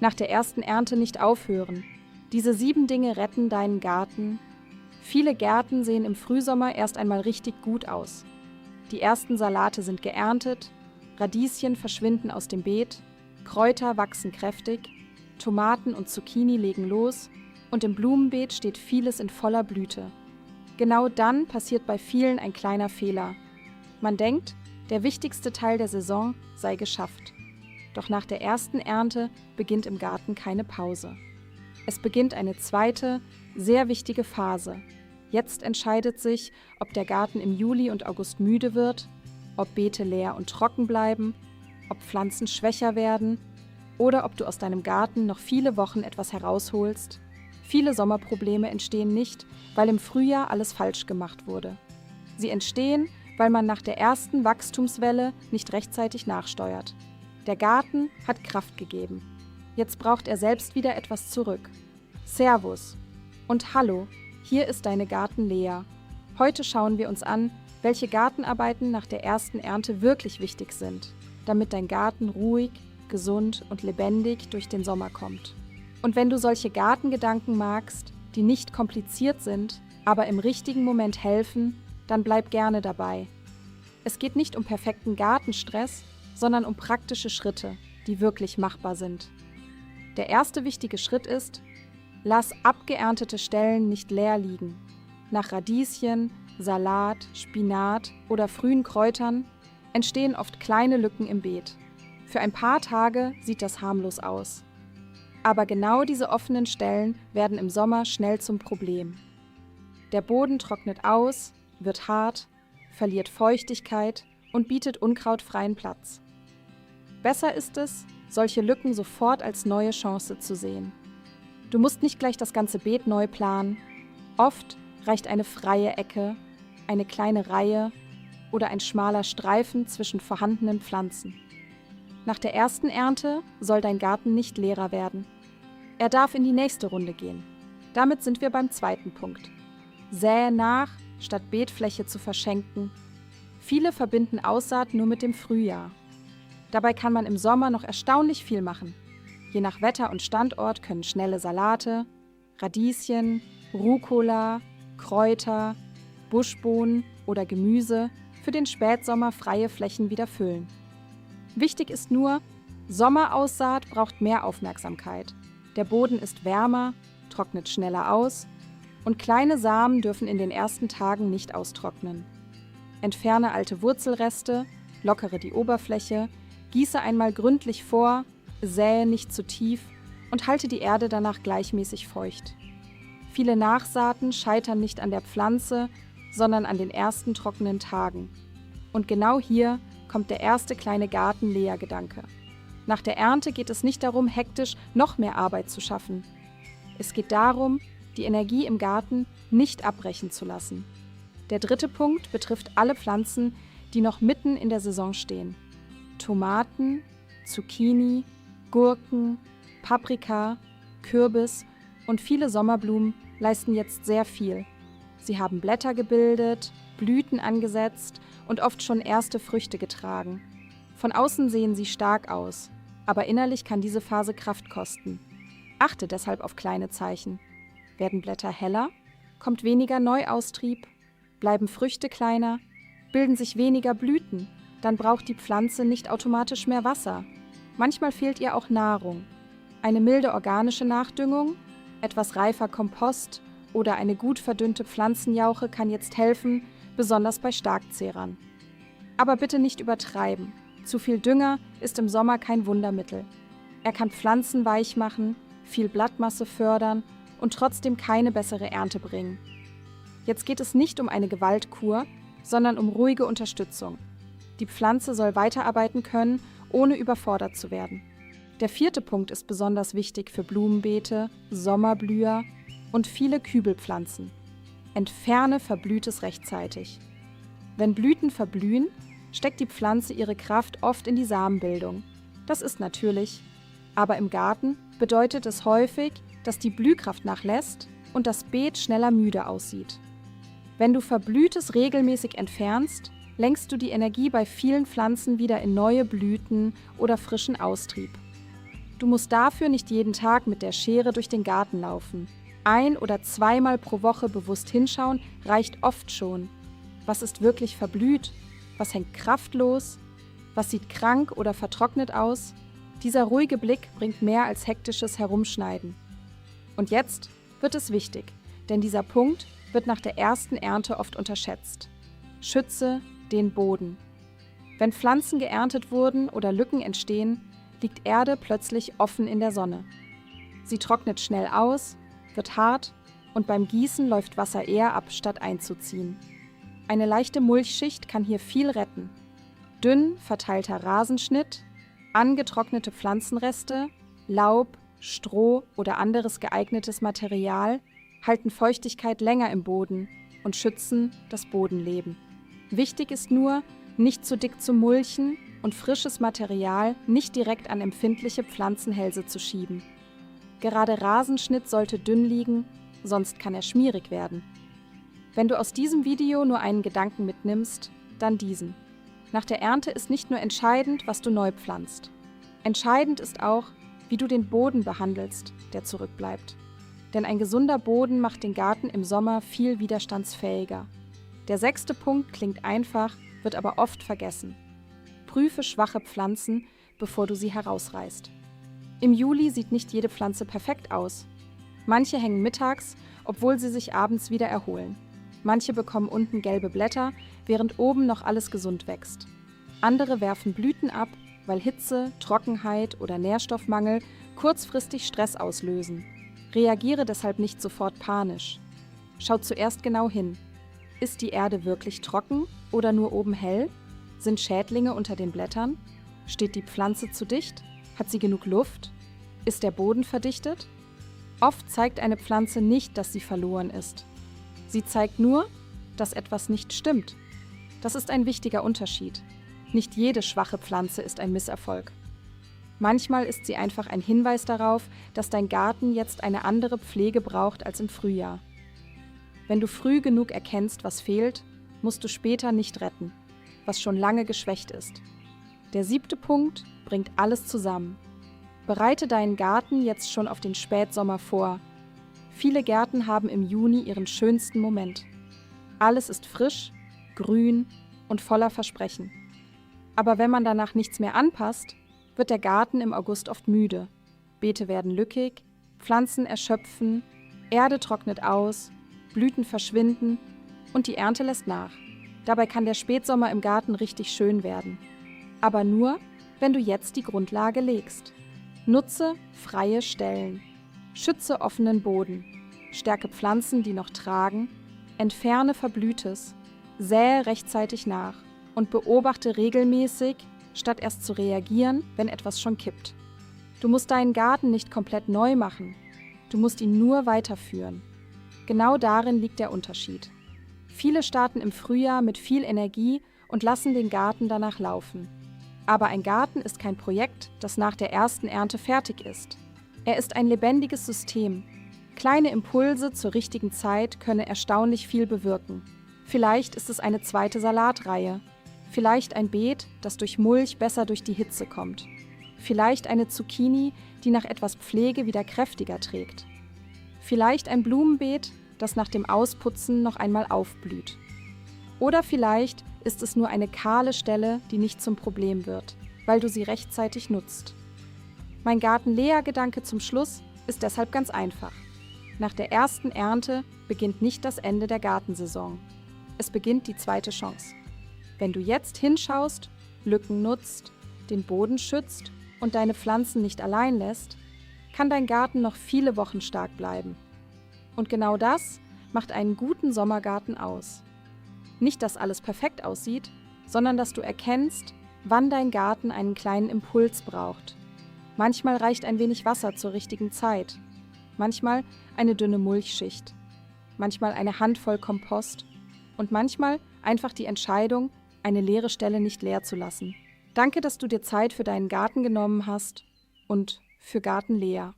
Nach der ersten Ernte nicht aufhören. Diese 7 Dinge retten deinen Garten. Viele Gärten sehen im Frühsommer erst einmal richtig gut aus. Die ersten Salate sind geerntet, Radieschen verschwinden aus dem Beet, Kräuter wachsen kräftig, Tomaten und Zucchini legen los und im Blumenbeet steht vieles in voller Blüte. Genau dann passiert bei vielen ein kleiner Fehler. Man denkt, der wichtigste Teil der Saison sei geschafft. Doch nach der ersten Ernte beginnt im Garten keine Pause. Es beginnt eine zweite, sehr wichtige Phase. Jetzt entscheidet sich, ob der Garten im Juli und August müde wird, ob Beete leer und trocken bleiben, ob Pflanzen schwächer werden oder ob du aus deinem Garten noch viele Wochen etwas herausholst. Viele Sommerprobleme entstehen nicht, weil im Frühjahr alles falsch gemacht wurde. Sie entstehen, weil man nach der ersten Wachstumswelle nicht rechtzeitig nachsteuert. Der Garten hat Kraft gegeben. Jetzt braucht er selbst wieder etwas zurück. Servus und hallo, hier ist deine Garten-Lea. Heute schauen wir uns an, welche Gartenarbeiten nach der ersten Ernte wirklich wichtig sind, damit dein Garten ruhig, gesund und lebendig durch den Sommer kommt. Und wenn du solche Gartengedanken magst, die nicht kompliziert sind, aber im richtigen Moment helfen, dann bleib gerne dabei. Es geht nicht um perfekten Gartenstress, sondern um praktische Schritte, die wirklich machbar sind. Der erste wichtige Schritt ist, lass abgeerntete Stellen nicht leer liegen. Nach Radieschen, Salat, Spinat oder frühen Kräutern entstehen oft kleine Lücken im Beet. Für ein paar Tage sieht das harmlos aus. Aber genau diese offenen Stellen werden im Sommer schnell zum Problem. Der Boden trocknet aus, wird hart, verliert Feuchtigkeit und bietet unkrautfreien Platz. Besser ist es, solche Lücken sofort als neue Chance zu sehen. Du musst nicht gleich das ganze Beet neu planen. Oft reicht eine freie Ecke, eine kleine Reihe oder ein schmaler Streifen zwischen vorhandenen Pflanzen. Nach der ersten Ernte soll dein Garten nicht leerer werden. Er darf in die nächste Runde gehen. Damit sind wir beim zweiten Punkt. Säe nach, statt Beetfläche zu verschenken. Viele verbinden Aussaat nur mit dem Frühjahr. Dabei kann man im Sommer noch erstaunlich viel machen. Je nach Wetter und Standort können schnelle Salate, Radieschen, Rucola, Kräuter, Buschbohnen oder Gemüse für den Spätsommer freie Flächen wieder füllen. Wichtig ist nur, Sommeraussaat braucht mehr Aufmerksamkeit. Der Boden ist wärmer, trocknet schneller aus und kleine Samen dürfen in den ersten Tagen nicht austrocknen. Entferne alte Wurzelreste, lockere die Oberfläche, gieße einmal gründlich vor, säe nicht zu tief und halte die Erde danach gleichmäßig feucht. Viele Nachsaaten scheitern nicht an der Pflanze, sondern an den ersten trockenen Tagen. Und genau hier kommt der erste kleine Garten-Lea-Gedanke. Nach der Ernte geht es nicht darum, hektisch noch mehr Arbeit zu schaffen. Es geht darum, die Energie im Garten nicht abbrechen zu lassen. Der dritte Punkt betrifft alle Pflanzen, die noch mitten in der Saison stehen. Tomaten, Zucchini, Gurken, Paprika, Kürbis und viele Sommerblumen leisten jetzt sehr viel. Sie haben Blätter gebildet, Blüten angesetzt und oft schon erste Früchte getragen. Von außen sehen sie stark aus, aber innerlich kann diese Phase Kraft kosten. Achte deshalb auf kleine Zeichen. Werden Blätter heller? Kommt weniger Neuaustrieb? Bleiben Früchte kleiner? Bilden sich weniger Blüten? Dann braucht die Pflanze nicht automatisch mehr Wasser. Manchmal fehlt ihr auch Nahrung. Eine milde organische Nachdüngung, etwas reifer Kompost oder eine gut verdünnte Pflanzenjauche kann jetzt helfen, besonders bei Starkzehrern. Aber bitte nicht übertreiben. Zu viel Dünger ist im Sommer kein Wundermittel. Er kann Pflanzen weich machen, viel Blattmasse fördern und trotzdem keine bessere Ernte bringen. Jetzt geht es nicht um eine Gewaltkur, sondern um ruhige Unterstützung. Die Pflanze soll weiterarbeiten können, ohne überfordert zu werden. Der vierte Punkt ist besonders wichtig für Blumenbeete, Sommerblüher und viele Kübelpflanzen. Entferne Verblühtes rechtzeitig. Wenn Blüten verblühen, steckt die Pflanze ihre Kraft oft in die Samenbildung. Das ist natürlich, aber im Garten bedeutet es häufig, dass die Blühkraft nachlässt und das Beet schneller müde aussieht. Wenn du Verblühtes regelmäßig entfernst, lenkst du die Energie bei vielen Pflanzen wieder in neue Blüten oder frischen Austrieb. Du musst dafür nicht jeden Tag mit der Schere durch den Garten laufen. 1- oder 2-mal pro Woche bewusst hinschauen reicht oft schon. Was ist wirklich verblüht? Was hängt kraftlos? Was sieht krank oder vertrocknet aus? Dieser ruhige Blick bringt mehr als hektisches Herumschneiden. Und jetzt wird es wichtig, denn dieser Punkt wird nach der ersten Ernte oft unterschätzt. Schütze den Boden. Wenn Pflanzen geerntet wurden oder Lücken entstehen, liegt Erde plötzlich offen in der Sonne. Sie trocknet schnell aus, wird hart und beim Gießen läuft Wasser eher ab, statt einzuziehen. Eine leichte Mulchschicht kann hier viel retten. Dünn verteilter Rasenschnitt, angetrocknete Pflanzenreste, Laub, Stroh oder anderes geeignetes Material halten Feuchtigkeit länger im Boden und schützen das Bodenleben. Wichtig ist nur, nicht zu dick zu mulchen und frisches Material nicht direkt an empfindliche Pflanzenhälse zu schieben. Gerade Rasenschnitt sollte dünn liegen, sonst kann er schmierig werden. Wenn du aus diesem Video nur einen Gedanken mitnimmst, dann diesen. Nach der Ernte ist nicht nur entscheidend, was du neu pflanzt. Entscheidend ist auch, wie du den Boden behandelst, der zurückbleibt. Denn ein gesunder Boden macht den Garten im Sommer viel widerstandsfähiger. Der 6. Punkt klingt einfach, wird aber oft vergessen. Prüfe schwache Pflanzen, bevor du sie herausreißt. Im Juli sieht nicht jede Pflanze perfekt aus. Manche hängen mittags, obwohl sie sich abends wieder erholen. Manche bekommen unten gelbe Blätter, während oben noch alles gesund wächst. Andere werfen Blüten ab, weil Hitze, Trockenheit oder Nährstoffmangel kurzfristig Stress auslösen. Reagiere deshalb nicht sofort panisch. Schau zuerst genau hin. Ist die Erde wirklich trocken oder nur oben hell? Sind Schädlinge unter den Blättern? Steht die Pflanze zu dicht? Hat sie genug Luft? Ist der Boden verdichtet? Oft zeigt eine Pflanze nicht, dass sie verloren ist. Sie zeigt nur, dass etwas nicht stimmt. Das ist ein wichtiger Unterschied. Nicht jede schwache Pflanze ist ein Misserfolg. Manchmal ist sie einfach ein Hinweis darauf, dass dein Garten jetzt eine andere Pflege braucht als im Frühjahr. Wenn du früh genug erkennst, was fehlt, musst du später nicht retten, was schon lange geschwächt ist. Der 7. Punkt bringt alles zusammen. Bereite deinen Garten jetzt schon auf den Spätsommer vor. Viele Gärten haben im Juni ihren schönsten Moment. Alles ist frisch, grün und voller Versprechen. Aber wenn man danach nichts mehr anpasst, wird der Garten im August oft müde. Beete werden lückig, Pflanzen erschöpfen, Erde trocknet aus, Blüten verschwinden und die Ernte lässt nach. Dabei kann der Spätsommer im Garten richtig schön werden. Aber nur, wenn du jetzt die Grundlage legst. Nutze freie Stellen. Schütze offenen Boden. Stärke Pflanzen, die noch tragen. Entferne Verblühtes. Sähe rechtzeitig nach und beobachte regelmäßig, statt erst zu reagieren, wenn etwas schon kippt. Du musst deinen Garten nicht komplett neu machen. Du musst ihn nur weiterführen. Genau darin liegt der Unterschied. Viele starten im Frühjahr mit viel Energie und lassen den Garten danach laufen. Aber ein Garten ist kein Projekt, das nach der ersten Ernte fertig ist. Er ist ein lebendiges System. Kleine Impulse zur richtigen Zeit können erstaunlich viel bewirken. Vielleicht ist es eine zweite Salatreihe. Vielleicht ein Beet, das durch Mulch besser durch die Hitze kommt. Vielleicht eine Zucchini, die nach etwas Pflege wieder kräftiger trägt. Vielleicht ein Blumenbeet, das nach dem Ausputzen noch einmal aufblüht. Oder vielleicht ist es nur eine kahle Stelle, die nicht zum Problem wird, weil du sie rechtzeitig nutzt. Mein Garten-Lea-Gedanke zum Schluss ist deshalb ganz einfach. Nach der ersten Ernte beginnt nicht das Ende der Gartensaison. Es beginnt die zweite Chance. Wenn du jetzt hinschaust, Lücken nutzt, den Boden schützt und deine Pflanzen nicht allein lässt, kann dein Garten noch viele Wochen stark bleiben. Und genau das macht einen guten Sommergarten aus. Nicht, dass alles perfekt aussieht, sondern dass du erkennst, wann dein Garten einen kleinen Impuls braucht. Manchmal reicht ein wenig Wasser zur richtigen Zeit, manchmal eine dünne Mulchschicht, manchmal eine Handvoll Kompost und manchmal einfach die Entscheidung, eine leere Stelle nicht leer zu lassen. Danke, dass du dir Zeit für deinen Garten genommen hast und für Garten Lea.